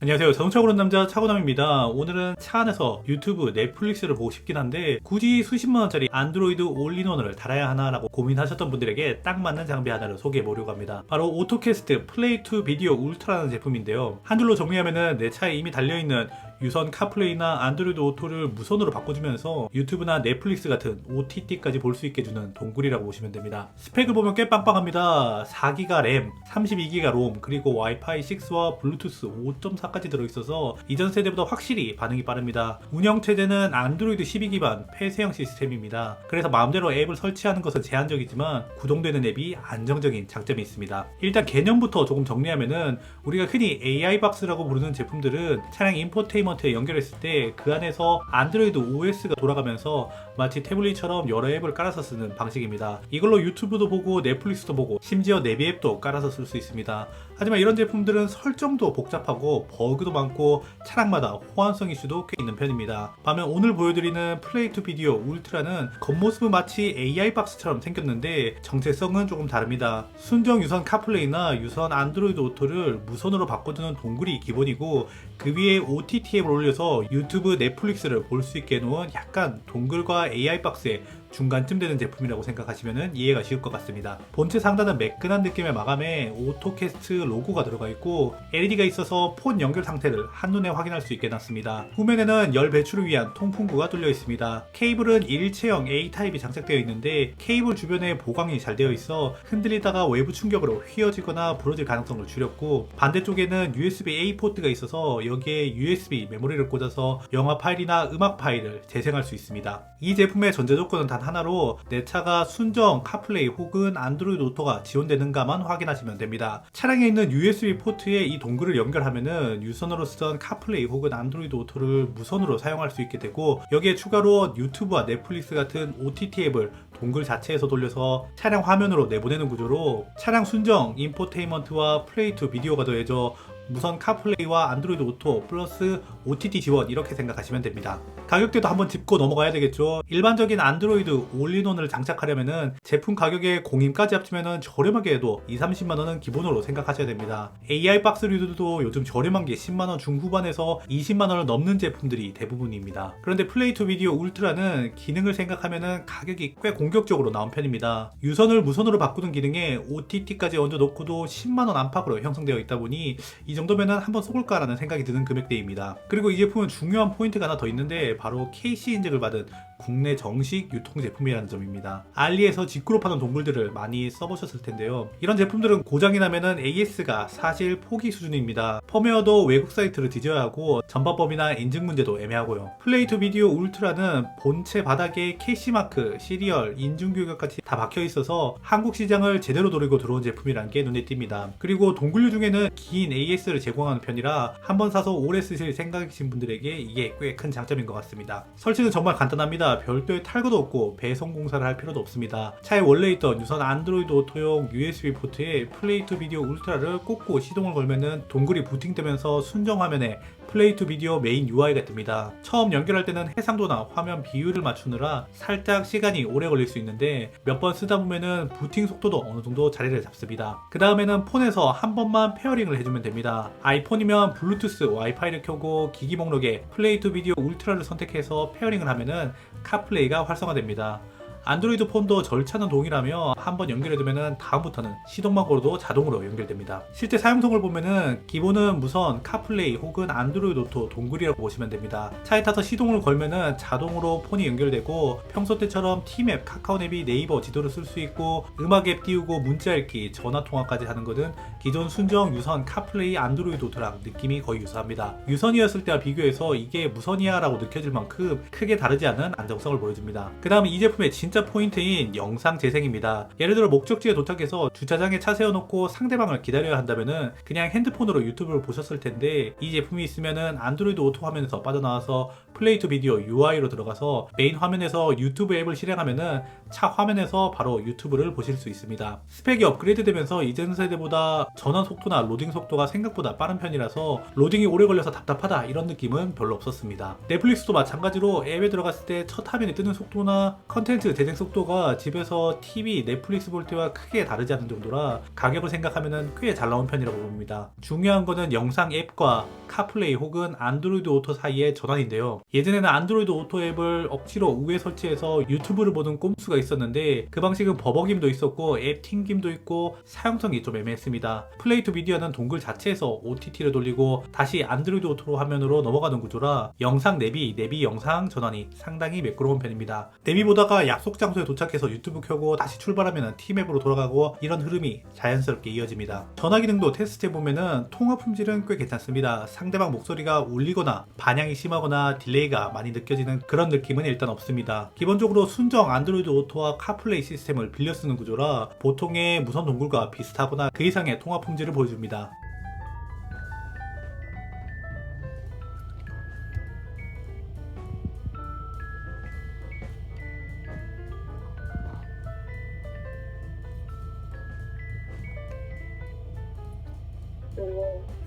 안녕하세요. 자동차 고르는 남자 차고남입니다. 오늘은 차 안에서 유튜브, 넷플릭스를 보고 싶긴 한데 굳이 수십만원짜리 안드로이드 올인원을 달아야 하나라고 고민하셨던 분들에게 딱 맞는 장비 하나를 소개해 보려고 합니다. 바로 오토캐스트 플레이 투 비디오 울트라라는 제품인데요. 한 줄로 정리하면은 내 차에 이미 달려있는 유선 카플레이나 안드로이드 오토를 무선으로 바꿔주면서 유튜브나 넷플릭스 같은 OTT까지 볼 수 있게 해주는 동굴이라고 보시면 됩니다. 스펙을 보면 꽤 빵빵합니다. 4기가 램, 32기가 롬, 그리고 와이파이 6와 블루투스 5.4까지 들어있어서 이전 세대보다 확실히 반응이 빠릅니다. 운영체제는 안드로이드 12 기반 폐쇄형 시스템입니다. 그래서 마음대로 앱을 설치하는 것은 제한적이지만 구동되는 앱이 안정적인 장점이 있습니다. 일단 개념부터 조금 정리하면은 우리가 흔히 AI박스라고 부르는 제품들은 차량 인포테인먼트에 연결했을 때 그 안에서 안드로이드 OS가 돌아가면서 마치 태블릿처럼 여러 앱을 깔아서 쓰는 방식입니다. 이걸로 유튜브도 보고 넷플릭스도 보고 심지어 내비 앱도 깔아서 쓸 수 있습니다. 하지만 이런 제품들은 설정도 복잡하고 버그도 많고 차량마다 호환성 이슈도 꽤 있는 편입니다. 반면 오늘 보여드리는 플레이 투 비디오 울트라는 겉모습은 마치 AI박스처럼 생겼는데 정체성은 조금 다릅니다. 순정 유선 카플레이나 유선 안드로이드 오토를 무선으로 바꿔주는 동굴이 기본이고 그 위에 OTT 앱을 올려서 유튜브, 넷플릭스를 볼 수 있게 해놓은 약간 동굴과 AI박스의 중간쯤 되는 제품이라고 생각하시면 이해가 쉬울 것 같습니다. 본체 상단은 매끈한 느낌의 마감에 오토캐스트 로고가 들어가 있고 LED가 있어서 폰 연결 상태를 한눈에 확인할 수 있게 해놨습니다. 후면에는 열 배출을 위한 통풍구가 뚫려 있습니다. 케이블은 일체형 A타입이 장착되어 있는데 케이블 주변에 보강이 잘 되어 있어 흔들리다가 외부 충격으로 휘어지거나 부러질 가능성을 줄였고 반대쪽에는 USB-A 포트가 있어서 여기에 USB 메모리를 꽂아서 영화 파일이나 음악 파일을 재생할 수 있습니다. 이 제품의 전제 조건은 단 하나로 내 차가 순정 카플레이 혹은 안드로이드 오토가 지원되는가만 확인하시면 됩니다. 차량에 있는 USB 포트에 이 동글을 연결하면은 유선으로 쓰던 카플레이 혹은 안드로이드 오토를 무선으로 사용할 수 있게 되고 여기에 추가로 유튜브와 넷플릭스 같은 OTT 앱을 동글 자체에서 돌려서 차량 화면으로 내보내는 구조로 차량 순정 인포테인먼트와 플레이 투 비디오가 더해져 무선 카플레이와 안드로이드 오토 플러스 OTT 지원 이렇게 생각하시면 됩니다. 가격대도 한번 짚고 넘어가야 되겠죠. 일반적인 안드로이드 올인원을 장착하려면은 제품 가격에 공임까지 합치면은 저렴하게 해도 20-30만원은 기본으로 생각하셔야 됩니다. AI박스류들도 요즘 저렴한 게 10만원 중후반에서 20만원을 넘는 제품들이 대부분입니다. 그런데 플레이 투 비디오 울트라는 기능을 생각하면은 가격이 꽤 공격적으로 나온 편입니다. 유선을 무선으로 바꾸는 기능에 OTT까지 얹어 놓고도 10만원 안팎으로 형성되어 있다 보니 이 정도면은 한번 써볼까라는 생각이 드는 금액대입니다. 그리고 이 제품은 중요한 포인트가 하나 더 있는데 바로 KC 인증을 받은 국내 정식 유통 제품이라는 점입니다. 알리에서 직구로 파는 동굴들을 많이 써보셨을 텐데요. 이런 제품들은 고장이 나면은 AS가 사실 포기 수준입니다. 펌웨어도 외국 사이트를 뒤져야 하고 전파법이나 인증 문제도 애매하고요. 플레이 투 비디오 울트라는 본체 바닥에 KC마크, 시리얼, 인증 규격까지 다 박혀 있어서 한국 시장을 제대로 노리고 들어온 제품이라는 게 눈에 띕니다. 그리고 동굴류 중에는 긴 AS를 제공하는 편이라 한번 사서 오래 쓰실 생각이신 분들에게 이게 꽤 큰 장점인 것 같습니다. 설치는 정말 간단합니다. 별도의 탈거도 없고 배송 공사를 할 필요도 없습니다. 차에 원래 있던 유선 안드로이드 오토용 USB 포트에 플레이 투 비디오 울트라를 꽂고 시동을 걸면은 동굴이 부팅되면서 순정 화면에 플레이 투 비디오 메인 UI가 뜹니다. 처음 연결할 때는 해상도나 화면 비율을 맞추느라 살짝 시간이 오래 걸릴 수 있는데 몇 번 쓰다 보면은 부팅 속도도 어느 정도 자리를 잡습니다. 그 다음에는 폰에서 한 번만 페어링을 해주면 됩니다. 아이폰이면 블루투스 와이파이를 켜고 기기 목록에 플레이 투 비디오 울트라를 선택해서 페어링을 하면은 카플레이가 활성화됩니다. 안드로이드 폰도 절차는 동일하며 한번 연결해두면 다음부터는 시동만 걸어도 자동으로 연결됩니다. 실제 사용성을 보면은 기본은 무선 카플레이 혹은 안드로이드 오토 동굴이라고 보시면 됩니다. 차에 타서 시동을 걸면은 자동으로 폰이 연결되고 평소 때처럼 티맵, 카카오맵이 네이버 지도를 쓸 수 있고 음악 앱 띄우고 문자 읽기, 전화 통화까지 하는 것은 기존 순정 유선 카플레이 안드로이드 오토랑 느낌이 거의 유사합니다. 유선이었을 때와 비교해서 이게 무선이야 라고 느껴질 만큼 크게 다르지 않은 안정성을 보여줍니다. 그 다음 이 제품의 진짜 포인트인 영상 재생입니다. 예를 들어 목적지에 도착해서 주차장에 차 세워놓고 상대방을 기다려야 한다면은 그냥 핸드폰으로 유튜브를 보셨을 텐데 이 제품이 있으면은 안드로이드 오토 화면에서 빠져나와서 플레이 투 비디오 UI로 들어가서 메인 화면에서 유튜브 앱을 실행하면은 차 화면에서 바로 유튜브를 보실 수 있습니다. 스펙이 업그레이드 되면서 이전 세대보다 전원 속도나 로딩 속도가 생각보다 빠른 편이라서 로딩이 오래 걸려서 답답하다 이런 느낌은 별로 없었습니다. 넷플릭스도 마찬가지로 앱에 들어갔을 때 첫 화면에 뜨는 속도나 컨텐츠 재생 속도가 집에서 TV, 넷플릭스 넷플릭스 볼 때와 크게 다르지 않은 정도라 가격을 생각하면 꽤 잘 나온 편이라고 봅니다. 중요한 거는 영상 앱과 카플레이 혹은 안드로이드 오토 사이의 전환인데요. 예전에는 안드로이드 오토 앱을 억지로 우에 설치해서 유튜브를 보는 꼼수가 있었는데 그 방식은 버벅임도 있었고 앱 튕김도 있고 사용성이 좀 애매했습니다. 플레이 투 미디어는 동글 자체에서 OTT를 돌리고 다시 안드로이드 오토 화면으로 넘어가는 구조라 영상 내비 영상 전환이 상당히 매끄러운 편입니다. 내비 보다가 약속 장소에 도착해서 유튜브 켜고 다시 출발하면 팀앱으로 돌아가고 이런 흐름이 자연스럽게 이어집니다. 전화 기능도 테스트해보면 통화 품질은 꽤 괜찮습니다. 상대방 목소리가 울리거나 반향이 심하거나 딜레이가 많이 느껴지는 그런 느낌은 일단 없습니다. 기본적으로 순정 안드로이드 오토와 카플레이 시스템을 빌려 쓰는 구조라 보통의 무선 동굴과 비슷하거나 그 이상의 통화 품질을 보여줍니다.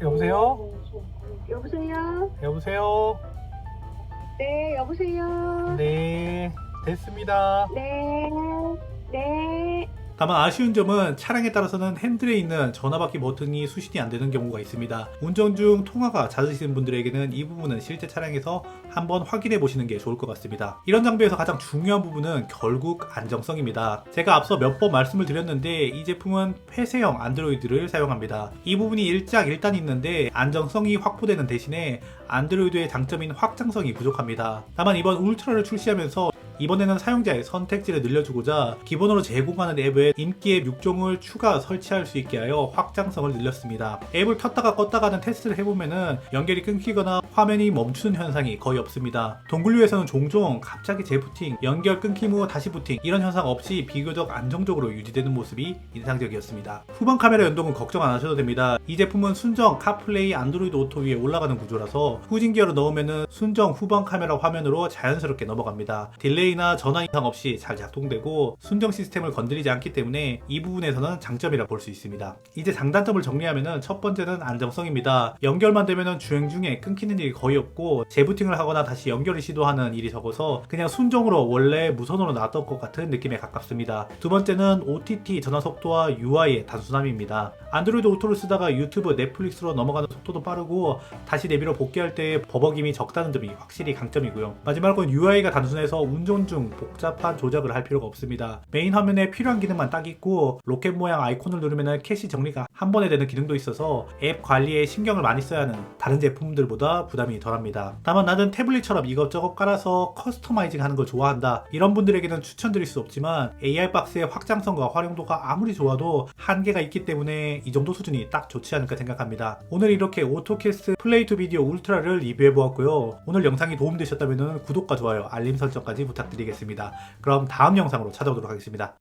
여보세요? 여보세요? 여보세요? 네, 여보세요? 네, 됐습니다. 네, 네. 다만 아쉬운 점은 차량에 따라서는 핸들에 있는 전화받기 버튼이 수신이 안 되는 경우가 있습니다. 운전 중 통화가 잦으시는 분들에게는 이 부분은 실제 차량에서 한번 확인해 보시는 게 좋을 것 같습니다. 이런 장비에서 가장 중요한 부분은 결국 안정성입니다. 제가 앞서 몇 번 말씀을 드렸는데 이 제품은 폐쇄형 안드로이드를 사용합니다. 이 부분이 일장일단이 있는데 안정성이 확보되는 대신에 안드로이드의 장점인 확장성이 부족합니다. 다만 이번 울트라를 출시하면서 이번에는 사용자의 선택지를 늘려주고자 기본으로 제공하는 앱에 인기 앱 6종을 추가 설치할 수 있게 하여 확장성을 늘렸습니다. 앱을 켰다가 껐다가 하는 테스트를 해보면은 연결이 끊기거나 화면이 멈추는 현상이 거의 없습니다. 동굴류에서는 종종 갑자기 재부팅, 연결 끊김 후 다시 부팅 이런 현상 없이 비교적 안정적으로 유지되는 모습이 인상적이었습니다. 후방 카메라 연동은 걱정 안 하셔도 됩니다. 이 제품은 순정 카플레이 안드로이드 오토 위에 올라가는 구조라서 후진 기어를 넣으면은 순정 후방 카메라 화면으로 자연스럽게 넘어갑니다. 딜레이나 전환 이상 없이 잘 작동되고 순정 시스템을 건드리지 않기 때문에 이 부분에서는 장점이라 볼 수 있습니다. 이제 장단점을 정리하면은 첫 번째는 안정성입니다. 연결만 되면은 주행 중에 끊기는 일이 거의 없고 재부팅을 하거나 다시 연결을 시도하는 일이 적어서 그냥 순정으로 원래 무선으로 나왔던 것 같은 느낌에 가깝습니다. 두 번째는 OTT 전환 속도와 UI의 단순함입니다. 안드로이드 오토를 쓰다가 유튜브, 넷플릭스로 넘어가는 속도도 빠르고 다시 내비로 복귀할 때 버벅임이 적다는 점이 확실히 강점이고요. 마지막으로 UI가 단순해서 운전 중 복잡한 조작을 할 필요가 없습니다. 메인 화면에 필요한 기능만 딱 있고 로켓 모양 아이콘을 누르면 캐시 정리가 한 번에 되는 기능도 있어서 앱 관리에 신경을 많이 써야 하는 다른 제품들보다 부담이 덜합니다. 다만 나는 태블릿처럼 이것저것 깔아서 커스터마이징 하는 걸 좋아한다 이런 분들에게는 추천드릴 수 없지만 AR박스의 확장성과 활용도가 아무리 좋아도 한계가 있기 때문에 이 정도 수준이 딱 좋지 않을까 생각합니다. 오늘 이렇게 오토캐스트 플레이 투 비디오 울트라를 리뷰해보았고요. 오늘 영상이 도움되셨다면 구독과 좋아요, 알림 설정까지 부탁드리겠습니다. 그럼 다음 영상으로 찾아오도록 하겠습니다.